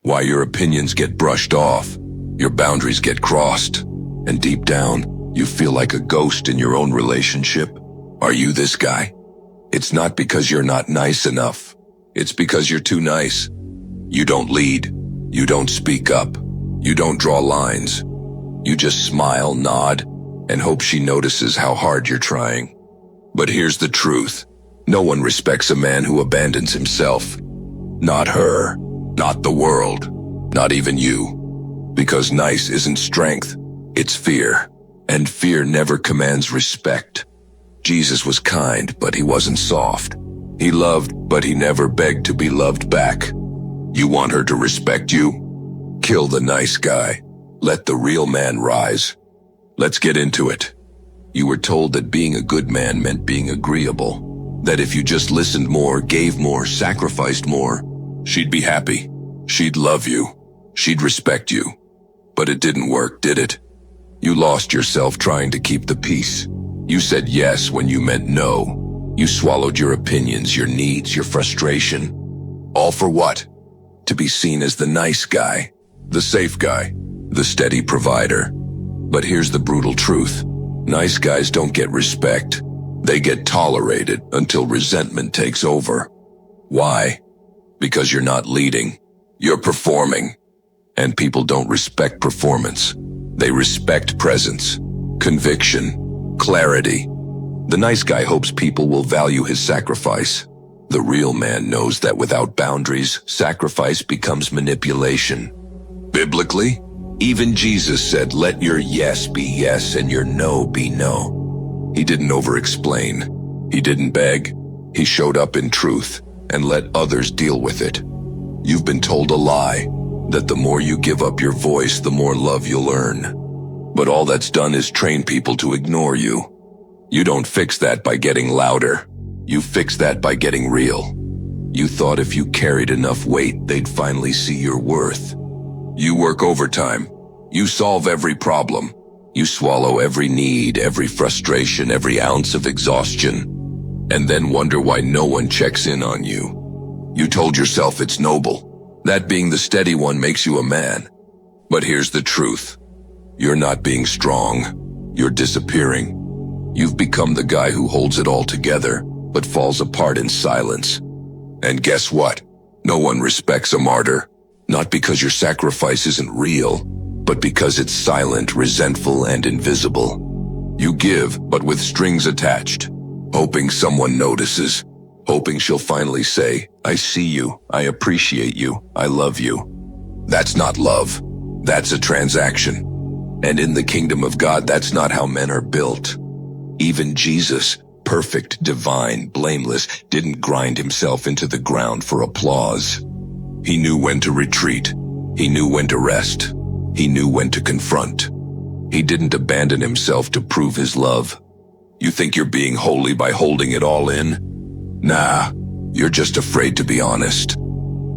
Why your opinions get brushed off, your boundaries get crossed, and deep down, you feel like a ghost in your own relationship? Are you this guy? It's not because you're not nice enough. It's because you're too nice. You don't lead. You don't speak up. You don't draw lines. You just smile, nod, and hope she notices how hard you're trying. But here's the truth. No one respects a man who abandons himself. Not her, not the world, not even you. Because nice isn't strength, it's fear. And fear never commands respect. Jesus was kind, but he wasn't soft. He loved, but he never begged to be loved back. You want her to respect you? Kill the nice guy. Let the real man rise. Let's get into it. You were told that being a good man meant being agreeable. That if you just listened more, gave more, sacrificed more, she'd be happy. She'd love you. She'd respect you. But it didn't work, did it? You lost yourself trying to keep the peace. You said yes when you meant no. You swallowed your opinions, your needs, your frustration. All for what? To be seen as the nice guy, the safe guy, the steady provider. But here's the brutal truth. Nice guys don't get respect. They get tolerated until resentment takes over. Why? Because you're not leading. You're performing. And people don't respect performance. They respect presence, conviction, clarity. The nice guy hopes people will value his sacrifice. The real man knows that without boundaries, sacrifice becomes manipulation. Biblically, even Jesus said, let your yes be yes and your no be no. He didn't over-explain. He didn't beg. He showed up in truth and let others deal with it. You've been told a lie, that the more you give up your voice, the more love you'll earn. But all that's done is train people to ignore you. You don't fix that by getting louder. You fix that by getting real. You thought if you carried enough weight, they'd finally see your worth. You work overtime. You solve every problem. You swallow every need, every frustration, every ounce of exhaustion, and then wonder why no one checks in on you. You told yourself it's noble. That being the steady one makes you a man. But here's the truth. You're not being strong. You're disappearing. You've become the guy who holds it all together, but falls apart in silence. And guess what? No one respects a martyr. Not because your sacrifice isn't real, but because it's silent, resentful, and invisible. You give, but with strings attached, hoping someone notices, hoping she'll finally say, I see you, I appreciate you, I love you. That's not love. That's a transaction. And in the kingdom of God, that's not how men are built. Even Jesus, perfect, divine, blameless, didn't grind himself into the ground for applause. He knew when to retreat. He knew when to rest. He knew when to confront. He didn't abandon himself to prove his love. You think you're being holy by holding it all in? Nah, you're just afraid to be honest.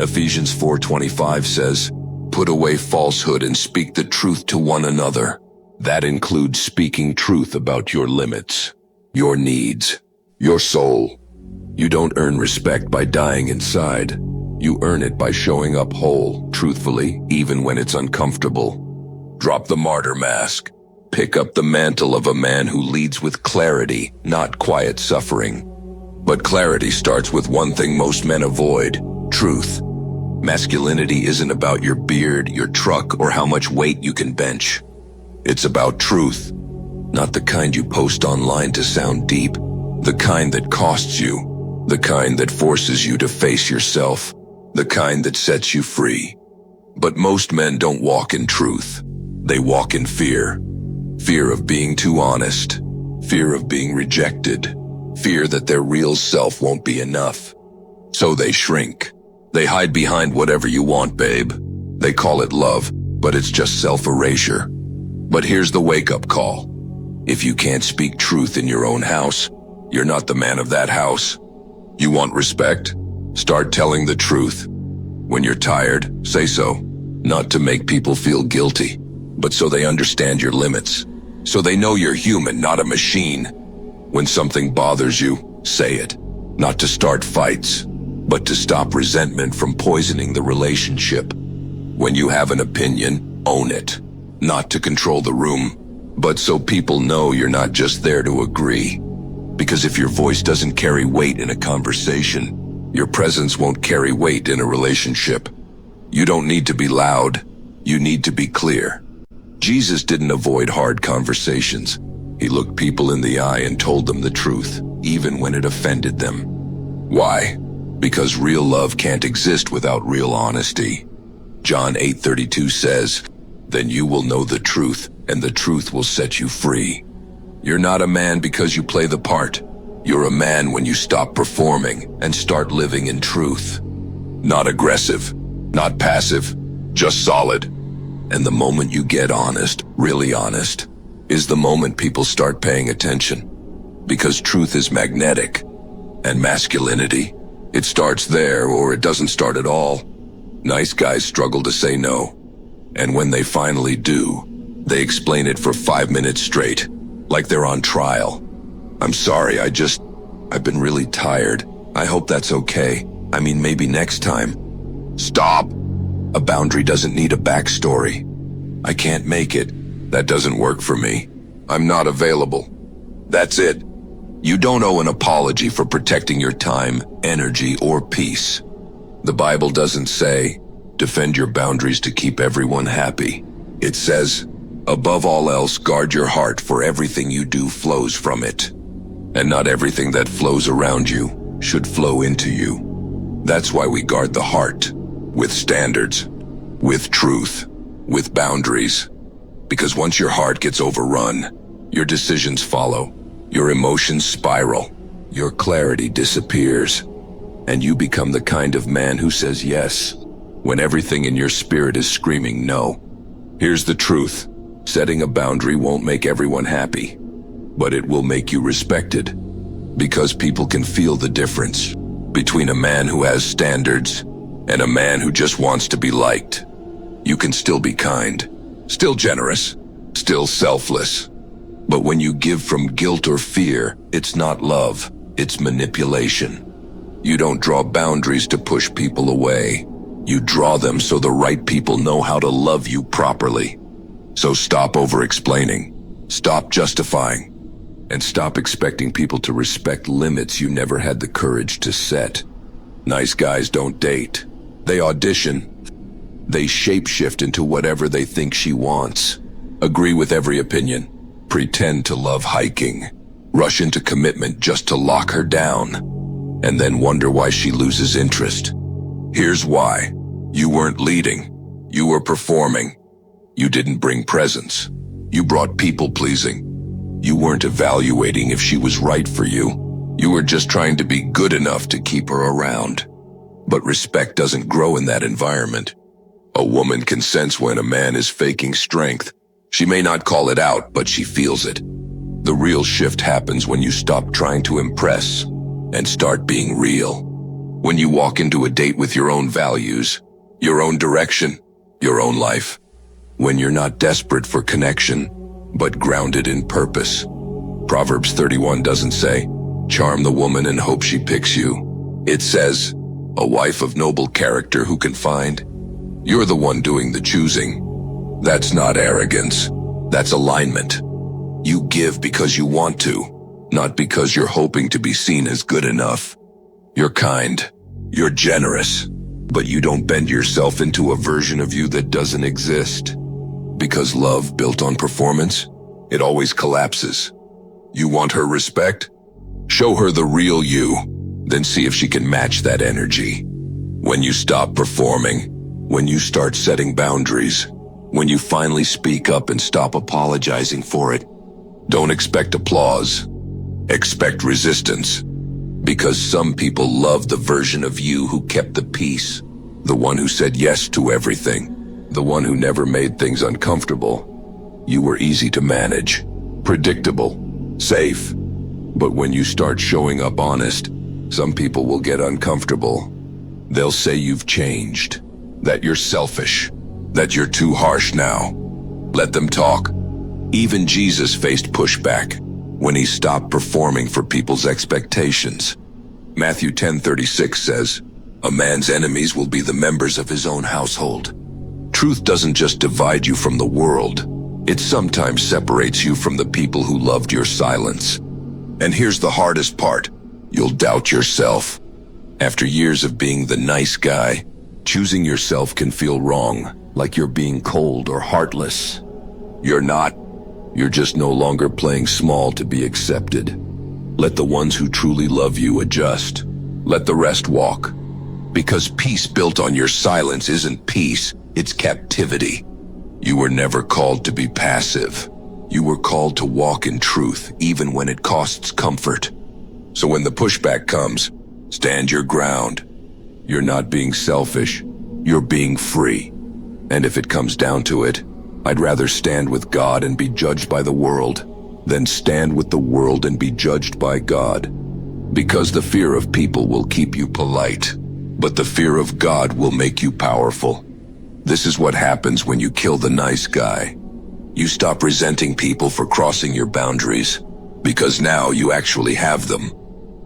Ephesians 4:25 says, put away falsehood and speak the truth to one another. That includes speaking truth about your limits, your needs, your soul. You don't earn respect by dying inside. You earn it by showing up whole, truthfully, even when it's uncomfortable. Drop the martyr mask. Pick up the mantle of a man who leads with clarity, not quiet suffering. But clarity starts with one thing most men avoid: truth. Masculinity isn't about your beard, your truck, or how much weight you can bench. It's about truth. Not the kind you post online to sound deep. The kind that costs you. The kind that forces you to face yourself. The kind that sets you free. But most men don't walk in truth. They walk in fear. Fear of being too honest. Fear of being rejected. Fear that their real self won't be enough. So they shrink. They hide behind whatever you want, babe. They call it love, but it's just self-erasure. But here's the wake-up call. If you can't speak truth in your own house, you're not the man of that house. You want respect? Start telling the truth. When you're tired, say so. Not to make people feel guilty, but so they understand your limits. So they know you're human, not a machine. When something bothers you, say it. Not to start fights, but to stop resentment from poisoning the relationship. When you have an opinion, own it. Not to control the room, but so people know you're not just there to agree. Because if your voice doesn't carry weight in a conversation, your presence won't carry weight in a relationship. You don't need to be loud. You need to be clear. Jesus didn't avoid hard conversations. He looked people in the eye and told them the truth, even when it offended them. Why? Because real love can't exist without real honesty. John 8:32 says, "Then you will know the truth, and the truth will set you free." You're not a man because you play the part. You're a man when you stop performing and start living in truth. Not aggressive, not passive, just solid. And the moment you get honest, really honest, is the moment people start paying attention. Because truth is magnetic. And masculinity, it starts there or it doesn't start at all. Nice guys struggle to say no. And when they finally do, they explain it for 5 minutes straight, like they're on trial. "I'm sorry, I've been really tired. I hope that's okay. I mean, maybe next time." Stop! A boundary doesn't need a backstory. "I can't make it. That doesn't work for me. I'm not available." That's it. You don't owe an apology for protecting your time, energy, or peace. The Bible doesn't say, defend your boundaries to keep everyone happy. It says, above all else, guard your heart, for everything you do flows from it. And not everything that flows around you should flow into you. That's why we guard the heart, with standards, with truth, with boundaries. Because once your heart gets overrun, your decisions follow, your emotions spiral, your clarity disappears, and you become the kind of man who says yes when everything in your spirit is screaming no. Here's the truth. Setting a boundary won't make everyone happy, but it will make you respected. Because people can feel the difference between a man who has standards and a man who just wants to be liked. You can still be kind, still generous, still selfless. But when you give from guilt or fear, it's not love, it's manipulation. You don't draw boundaries to push people away. You draw them so the right people know how to love you properly. So stop over-explaining, stop justifying, and stop expecting people to respect limits you never had the courage to set. Nice guys don't date. They audition. They shapeshift into whatever they think she wants. Agree with every opinion. Pretend to love hiking. Rush into commitment just to lock her down. And then wonder why she loses interest. Here's why. You weren't leading. You were performing. You didn't bring presence. You brought people-pleasing. You weren't evaluating if she was right for you. You were just trying to be good enough to keep her around. But respect doesn't grow in that environment. A woman can sense when a man is faking strength. She may not call it out, but she feels it. The real shift happens when you stop trying to impress and start being real. When you walk into a date with your own values, your own direction, your own life. When you're not desperate for connection, but grounded in purpose. Proverbs 31 doesn't say, charm the woman and hope she picks you. It says, a wife of noble character who can find. You're the one doing the choosing. That's not arrogance. That's alignment. You give because you want to, not because you're hoping to be seen as good enough. You're kind. You're generous. But you don't bend yourself into a version of you that doesn't exist. Because love built on performance, it always collapses. You want her respect? Show her the real you, then see if she can match that energy. When you stop performing, when you start setting boundaries, when you finally speak up and stop apologizing for it, don't expect applause. Expect resistance. Because some people love the version of you who kept the peace, the one who said yes to everything. The one who never made things uncomfortable. You were easy to manage, predictable, safe. But when you start showing up honest, some people will get uncomfortable. They'll say you've changed, that you're selfish, that you're too harsh now. Let them talk. Even Jesus faced pushback when he stopped performing for people's expectations. Matthew 10:36 says, a man's enemies will be the members of his own household. Truth doesn't just divide you from the world. It sometimes separates you from the people who loved your silence. And here's the hardest part. You'll doubt yourself. After years of being the nice guy, choosing yourself can feel wrong, like you're being cold or heartless. You're not. You're just no longer playing small to be accepted. Let the ones who truly love you adjust. Let the rest walk. Because peace built on your silence isn't peace, it's captivity. You were never called to be passive. You were called to walk in truth, even when it costs comfort. So when the pushback comes, stand your ground. You're not being selfish, you're being free. And if it comes down to it, I'd rather stand with God and be judged by the world than stand with the world and be judged by God. Because the fear of people will keep you polite, but the fear of God will make you powerful. This is what happens when you kill the nice guy. You stop resenting people for crossing your boundaries, because now you actually have them.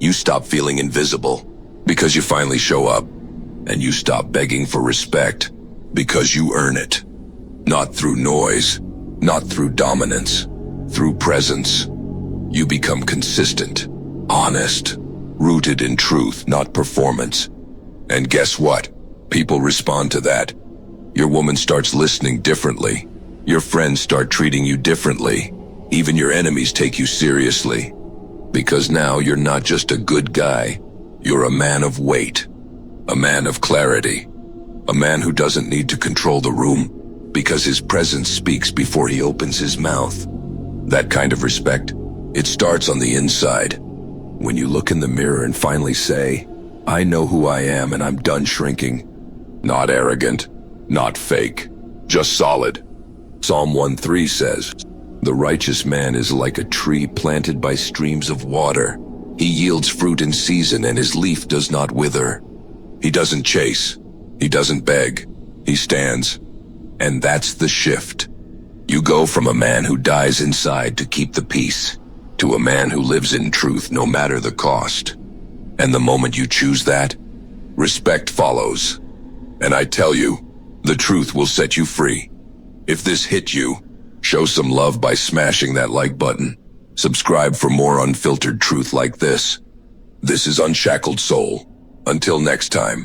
You stop feeling invisible, because you finally show up. And you stop begging for respect, because you earn it. Not through noise, not through dominance, through presence. You become consistent, honest, rooted in truth, not performance. And guess what? People respond to that. Your woman starts listening differently. Your friends start treating you differently. Even your enemies take you seriously. Because now you're not just a good guy. You're a man of weight. A man of clarity. A man who doesn't need to control the room, because his presence speaks before he opens his mouth. That kind of respect, it starts on the inside. When you look in the mirror and finally say, I know who I am and I'm done shrinking. Not arrogant, not fake, just solid. Psalm 1:3 says, the righteous man is like a tree planted by streams of water. He yields fruit in season and his leaf does not wither. He doesn't chase. He doesn't beg. He stands. And that's the shift. You go from a man who dies inside to keep the peace, to a man who lives in truth no matter the cost. And the moment you choose that, respect follows. And I tell you, the truth will set you free. If this hit you, show some love by smashing that like button. Subscribe for more unfiltered truth like this. This is Unshackled Soul. Until next time.